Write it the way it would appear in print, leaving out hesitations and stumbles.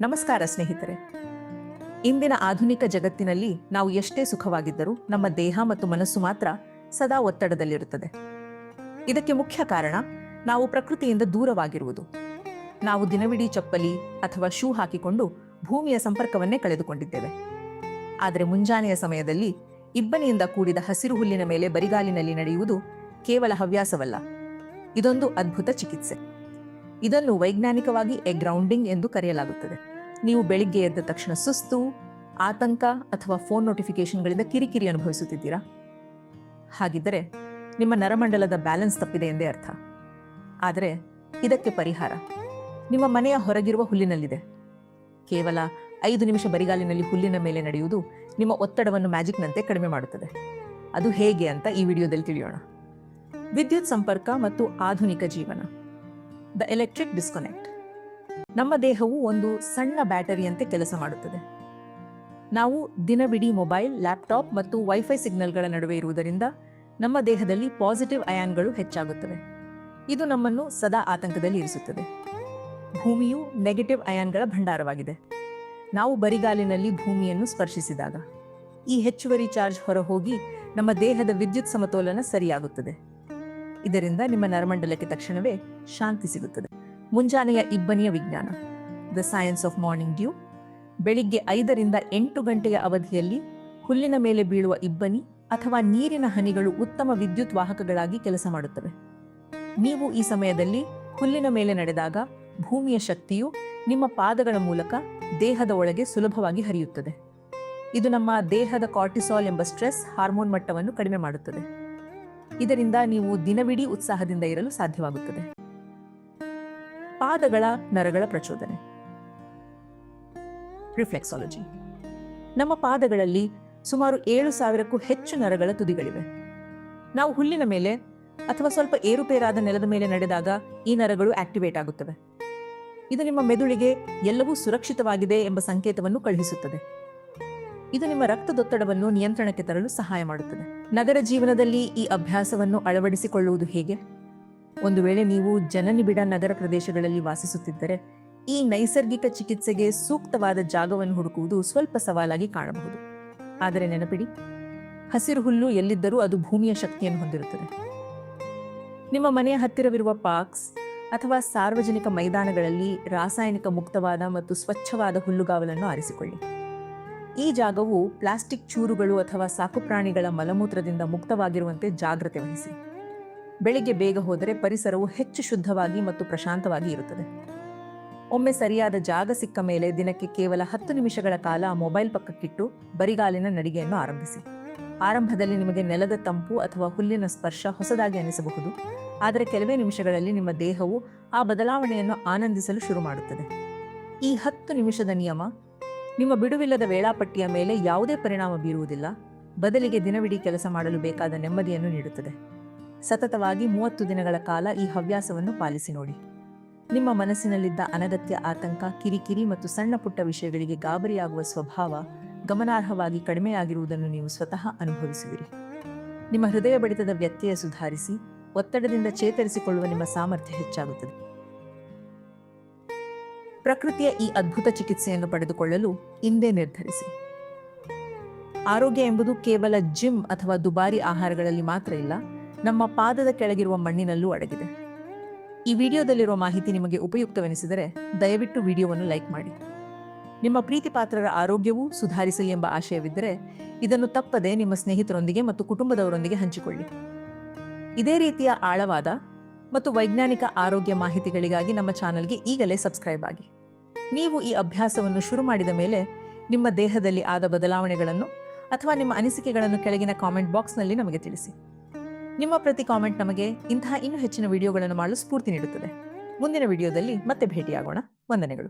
ನಮಸ್ಕಾರ ಸ್ನೇಹಿತರೆ. ಇಂದಿನ ಆಧುನಿಕ ಜಗತ್ತಿನಲ್ಲಿ ನಾವು ಎಷ್ಟೇ ಸುಖವಾಗಿದ್ದರೂ ನಮ್ಮ ದೇಹ ಮತ್ತು ಮನಸ್ಸು ಮಾತ್ರ ಸದಾ ಒತ್ತಡದಲ್ಲಿರುತ್ತದೆ. ಇದಕ್ಕೆ ಮುಖ್ಯ ಕಾರಣ ನಾವು ಪ್ರಕೃತಿಯಿಂದ ದೂರವಾಗಿರುವುದು. ನಾವು ದಿನವಿಡೀ ಚಪ್ಪಲಿ ಅಥವಾ ಶೂ ಹಾಕಿಕೊಂಡು ಭೂಮಿಯ ಸಂಪರ್ಕವನ್ನೇ ಕಳೆದುಕೊಂಡಿದ್ದೇವೆ. ಆದರೆ ಮುಂಜಾನೆಯ ಸಮಯದಲ್ಲಿ ಇಬ್ಬನಿಯಿಂದ ಕೂಡಿದ ಹಸಿರು ಹುಲ್ಲಿನ ಮೇಲೆ ಬರಿಗಾಲಿನಲ್ಲಿ ನಡೆಯುವುದು ಕೇವಲ ಹವ್ಯಾಸವಲ್ಲ, ಇದೊಂದು ಅದ್ಭುತ ಚಿಕಿತ್ಸೆ. ಇದನ್ನು ವೈಜ್ಞಾನಿಕವಾಗಿ ಗ್ರೌಂಡಿಂಗ್ ಎಂದು ಕರೆಯಲಾಗುತ್ತದೆ. ನೀವು ಬೆಳಿಗ್ಗೆ ಎದ್ದ ತಕ್ಷಣ ಸುಸ್ತು, ಆತಂಕ ಅಥವಾ ಫೋನ್ ನೋಟಿಫಿಕೇಶನ್ಗಳಿಂದ ಕಿರಿಕಿರಿ ಅನುಭವಿಸುತ್ತಿದ್ದೀರಾ? ಹಾಗಿದ್ದರೆ ನಿಮ್ಮ ನರಮಂಡಲದ ಬ್ಯಾಲೆನ್ಸ್ ತಪ್ಪಿದೆ ಎಂದೇ ಅರ್ಥ. ಆದರೆ ಇದಕ್ಕೆ ಪರಿಹಾರ ನಿಮ್ಮ ಮನೆಯ ಹೊರಗಿರುವ ಹುಲ್ಲಿನಲ್ಲಿದೆ. ಕೇವಲ 5 ನಿಮಿಷ ಬರಿಗಾಲಿನಲ್ಲಿ ಹುಲ್ಲಿನ ಮೇಲೆ ನಡೆಯುವುದು ನಿಮ್ಮ ಒತ್ತಡವನ್ನು ಮ್ಯಾಜಿಕ್ನಂತೆ ಕಡಿಮೆ ಮಾಡುತ್ತದೆ. ಅದು ಹೇಗೆ ಅಂತ ಈ ವಿಡಿಯೋದಲ್ಲಿ ತಿಳಿಯೋಣ. ವಿದ್ಯುತ್ ಸಂಪರ್ಕ ಮತ್ತು ಆಧುನಿಕ ಜೀವನ. The electric disconnect. ನಮ್ಮ ದೇಹವು ಒಂದು ಸಣ್ಣ ಬ್ಯಾಟರಿಯಂತೆ ಕೆಲಸ ಮಾಡುತ್ತದೆ. ನಾವು ದಿನವಿಡೀ ಮೊಬೈಲ್, ಲ್ಯಾಪ್ಟಾಪ್ ಮತ್ತು ವೈಫೈ ಸಿಗ್ನಲ್ಗಳ ನಡುವೆ ಇರುವುದರಿಂದ ನಮ್ಮ ದೇಹದಲ್ಲಿ ಪಾಸಿಟಿವ್ ಅಯಾನ್ಗಳು ಹೆಚ್ಚಾಗುತ್ತವೆ. ಇದು ನಮ್ಮನ್ನು ಸದಾ ಆತಂಕದಲ್ಲಿ ಇರಿಸುತ್ತದೆ. ಭೂಮಿಯು ನೆಗೆಟಿವ್ ಅಯಾನ್ಗಳ ಭಂಡಾರವಾಗಿದೆ. ನಾವು ಬರಿಗಾಲಿನಲ್ಲಿ ಭೂಮಿಯನ್ನು ಸ್ಪರ್ಶಿಸಿದಾಗ ಈ ಹೆಚ್ಚುವರಿ ಚಾರ್ಜ್ ಹೊರಹೋಗಿ ನಮ್ಮ ದೇಹದ ವಿದ್ಯುತ್ ಸಮತೋಲನ ಸರಿಯಾಗುತ್ತದೆ. ಇದರಿಂದ ನಿಮ್ಮ ನರಮಂಡಲಕ್ಕೆ ತಕ್ಷಣವೇ ಶಾಂತಿ ಸಿಗುತ್ತದೆ. ಮುಂಜಾನೆಯ ಇಬ್ಬನಿಯ ವಿಜ್ಞಾನ. The science of morning dew. ಬೆಳಿಗ್ಗೆ 5 ರಿಂದ 8 ಗಂಟೆಯ ಅವಧಿಯಲ್ಲಿ ಹುಲ್ಲಿನ ಮೇಲೆ ಬೀಳುವ ಇಬ್ಬನಿ ಅಥವಾ ನೀರಿನ ಹನಿಗಳು ಉತ್ತಮ ವಿದ್ಯುತ್ ವಾಹಕಗಳಾಗಿ ಕೆಲಸ ಮಾಡುತ್ತವೆ. ನೀವು ಈ ಸಮಯದಲ್ಲಿ ಹುಲ್ಲಿನ ಮೇಲೆ ನಡೆದಾಗ ಭೂಮಿಯ ಶಕ್ತಿಯು ನಿಮ್ಮ ಪಾದಗಳ ಮೂಲಕ ದೇಹದ ಒಳಗೆ ಸುಲಭವಾಗಿ ಹರಿಯುತ್ತದೆ. ಇದು ನಮ್ಮ ದೇಹದ ಕಾರ್ಟಿಸಾಲ್ ಎಂಬ ಸ್ಟ್ರೆಸ್ ಹಾರ್ಮೋನ್ ಮಟ್ಟವನ್ನು ಕಡಿಮೆ ಮಾಡುತ್ತದೆ. ಇದರಿಂದ ನೀವು ದಿನವಿಡೀ ಉತ್ಸಾಹದಿಂದ ಇರಲು ಸಾಧ್ಯವಾಗುತ್ತದೆ. ಪಾದಗಳ ನರಗಳ ಪ್ರಚೋದನೆ. ರಿಫ್ಲೆಕ್ಸಾಲಜಿ. ನಮ್ಮ ಪಾದಗಳಲ್ಲಿ ಸುಮಾರು 7,000ಕ್ಕೂ ಹೆಚ್ಚು ನರಗಳ ತುದಿಗಳಿವೆ. ನಾವು ಹುಲ್ಲಿನ ಮೇಲೆ ಅಥವಾ ಸ್ವಲ್ಪ ಏರುಪೇರಾದ ನೆಲದ ಮೇಲೆ ನಡೆದಾಗ ಈ ನರಗಳು ಆಕ್ಟಿವೇಟ್ ಆಗುತ್ತವೆ. ಇದು ನಿಮ್ಮ ಮೆದುಳಿಗೆ ಎಲ್ಲವೂ ಸುರಕ್ಷಿತವಾಗಿದೆ ಎಂಬ ಸಂಕೇತವನ್ನು ಕಳುಹಿಸುತ್ತದೆ. ಇದು ನಿಮ್ಮ ರಕ್ತದೊತ್ತಡವನ್ನು ನಿಯಂತ್ರಣಕ್ಕೆ ತರಲು ಸಹಾಯ ಮಾಡುತ್ತದೆ. ನಗರ ಜೀವನದಲ್ಲಿ ಈ ಅಭ್ಯಾಸವನ್ನು ಅಳವಡಿಸಿಕೊಳ್ಳುವುದು ಹೇಗೆ? ಒಂದು ವೇಳೆ ನೀವು ಜನನಿಬಿಡ ನಗರ ಪ್ರದೇಶಗಳಲ್ಲಿ ವಾಸಿಸುತ್ತಿದ್ದರೆ ಈ ನೈಸರ್ಗಿಕ ಚಿಕಿತ್ಸೆಗೆ ಸೂಕ್ತವಾದ ಜಾಗವನ್ನು ಹುಡುಕುವುದು ಸ್ವಲ್ಪ ಸವಾಲಾಗಿ ಕಾಣಬಹುದು. ಆದರೆ ನೆನಪಿಡಿ, ಹಸಿರು ಹುಲ್ಲು ಎಲ್ಲಿದ್ದರೂ ಅದು ಭೂಮಿಯ ಶಕ್ತಿಯನ್ನು ಹೊಂದಿರುತ್ತದೆ. ನಿಮ್ಮ ಮನೆಯ ಹತ್ತಿರವಿರುವ ಪಾರ್ಕ್ಸ್ ಅಥವಾ ಸಾರ್ವಜನಿಕ ಮೈದಾನಗಳಲ್ಲಿ ರಾಸಾಯನಿಕ ಮುಕ್ತವಾದ ಮತ್ತು ಸ್ವಚ್ಛವಾದ ಹುಲ್ಲುಗಾವಲನ್ನು ಆರಿಸಿಕೊಳ್ಳಿ. ಈ ಜಾಗವು ಪ್ಲಾಸ್ಟಿಕ್ ಚೂರುಗಳು ಅಥವಾ ಸಾಕುಪ್ರಾಣಿಗಳ ಮಲಮೂತ್ರದಿಂದ ಮುಕ್ತವಾಗಿರುವಂತೆ ಜಾಗ್ರತೆ ವಹಿಸಿ. ಬೆಳಿಗ್ಗೆ ಬೇಗ ಹೋದರೆ ಪರಿಸರವು ಹೆಚ್ಚು ಶುದ್ಧವಾಗಿ ಮತ್ತು ಪ್ರಶಾಂತವಾಗಿ ಇರುತ್ತದೆ. ಒಮ್ಮೆ ಸರಿಯಾದ ಜಾಗ ಸಿಕ್ಕ ಮೇಲೆ ದಿನಕ್ಕೆ ಕೇವಲ 10 ನಿಮಿಷಗಳ ಕಾಲ ಮೊಬೈಲ್ ಪಕ್ಕಕ್ಕಿಟ್ಟು ಬರಿಗಾಲಿನ ನಡಿಗೆಯನ್ನು ಆರಂಭಿಸಿ. ಆರಂಭದಲ್ಲಿ ನಿಮಗೆ ನೆಲದ ತಂಪು ಅಥವಾ ಹುಲ್ಲಿನ ಸ್ಪರ್ಶ ಹೊಸದಾಗಿ ಅನಿಸಬಹುದು, ಆದರೆ ಕೆಲವೇ ನಿಮಿಷಗಳಲ್ಲಿ ನಿಮ್ಮ ದೇಹವು ಆ ಬದಲಾವಣೆಯನ್ನು ಆನಂದಿಸಲು ಶುರು ಮಾಡುತ್ತದೆ. ಈ 10 ನಿಮಿಷದ ನಿಯಮ ನಿಮ್ಮ ಬಿಡುವಿಲ್ಲದ ವೇಳಾಪಟ್ಟಿಯ ಮೇಲೆ ಯಾವುದೇ ಪರಿಣಾಮ ಬೀರುವುದಿಲ್ಲ, ಬದಲಿಗೆ ದಿನವಿಡೀ ಕೆಲಸ ಮಾಡಲು ಬೇಕಾದ ನೆಮ್ಮದಿಯನ್ನು ನೀಡುತ್ತದೆ. ಸತತವಾಗಿ 30 ದಿನಗಳ ಕಾಲ ಈ ಹವ್ಯಾಸವನ್ನು ಪಾಲಿಸಿ ನೋಡಿ. ನಿಮ್ಮ ಮನಸ್ಸಿನಲ್ಲಿದ್ದ ಅನಗತ್ಯ ಆತಂಕ, ಕಿರಿಕಿರಿ ಮತ್ತು ಸಣ್ಣ ಪುಟ್ಟ ವಿಷಯಗಳಿಗೆ ಗಾಬರಿಯಾಗುವ ಸ್ವಭಾವ ಗಮನಾರ್ಹವಾಗಿ ಕಡಿಮೆಯಾಗಿರುವುದನ್ನು ನೀವು ಸ್ವತಃ ಅನುಭವಿಸುವಿರಿ. ನಿಮ್ಮ ಹೃದಯ ಬಡಿತದ ವ್ಯತ್ಯಯ ಸುಧಾರಿಸಿ ಒತ್ತಡದಿಂದ ಚೇತರಿಸಿಕೊಳ್ಳುವ ನಿಮ್ಮ ಸಾಮರ್ಥ್ಯ ಹೆಚ್ಚಾಗುತ್ತದೆ. ಪ್ರಕೃತಿಯ ಈ ಅದ್ಭುತ ಚಿಕಿತ್ಸೆಯನ್ನು ಪಡೆದುಕೊಳ್ಳಲು ಇಂದೇ ನಿರ್ಧರಿಸಿ. ಆರೋಗ್ಯ ಎಂಬುದು ಕೇವಲ ಜಿಮ್ ಅಥವಾ ದುಬಾರಿ ಆಹಾರಗಳಲ್ಲಿ ಮಾತ್ರ ಇಲ್ಲ, ನಮ್ಮ ಪಾದದ ಕೆಳಗಿರುವ ಮಣ್ಣಿನಲ್ಲೂ ಅಡಗಿದೆ. ಈ ವಿಡಿಯೋದಲ್ಲಿರುವ ಮಾಹಿತಿ ನಿಮಗೆ ಉಪಯುಕ್ತವೆನಿಸಿದರೆ ದಯವಿಟ್ಟು ವಿಡಿಯೋವನ್ನು ಲೈಕ್ ಮಾಡಿ. ನಿಮ್ಮ ಪ್ರೀತಿ ಪಾತ್ರರ ಆರೋಗ್ಯವೂ ಸುಧಾರಿಸಲಿ ಎಂಬ ಆಶಯವಿದ್ದರೆ ಇದನ್ನು ತಪ್ಪದೆ ನಿಮ್ಮ ಸ್ನೇಹಿತರೊಂದಿಗೆ ಮತ್ತು ಕುಟುಂಬದವರೊಂದಿಗೆ ಹಂಚಿಕೊಳ್ಳಿ. ಇದೇ ರೀತಿಯ ಆಳವಾದ ಮತ್ತು ವೈಜ್ಞಾನಿಕ ಆರೋಗ್ಯ ಮಾಹಿತಿಗಳಿಗಾಗಿ ನಮ್ಮ ಚಾನಲ್ಗೆ ಈಗಲೇ ಸಬ್ಸ್ಕ್ರೈಬ್ ಆಗಿ. ನೀವು ಈ ಅಭ್ಯಾಸವನ್ನು ಶುರು ಮಾಡಿದ ಮೇಲೆ ನಿಮ್ಮ ದೇಹದಲ್ಲಿ ಆದ ಬದಲಾವಣೆಗಳನ್ನು ಅಥವಾ ನಿಮ್ಮ ಅನಿಸಿಕೆಗಳನ್ನು ಕೆಳಗಿನ ಕಾಮೆಂಟ್ ಬಾಕ್ಸ್ನಲ್ಲಿ ನಮಗೆ ತಿಳಿಸಿ. ನಿಮ್ಮ ಪ್ರತಿ ಕಾಮೆಂಟ್ ನಮಗೆ ಇಂತಹ ಇನ್ನೂ ಹೆಚ್ಚಿನ ವಿಡಿಯೋಗಳನ್ನು ಮಾಡಲು ಸ್ಫೂರ್ತಿ ನೀಡುತ್ತದೆ. ಮುಂದಿನ ವಿಡಿಯೋದಲ್ಲಿ ಮತ್ತೆ ಭೇಟಿಯಾಗೋಣ. ವಂದನೆಗಳು.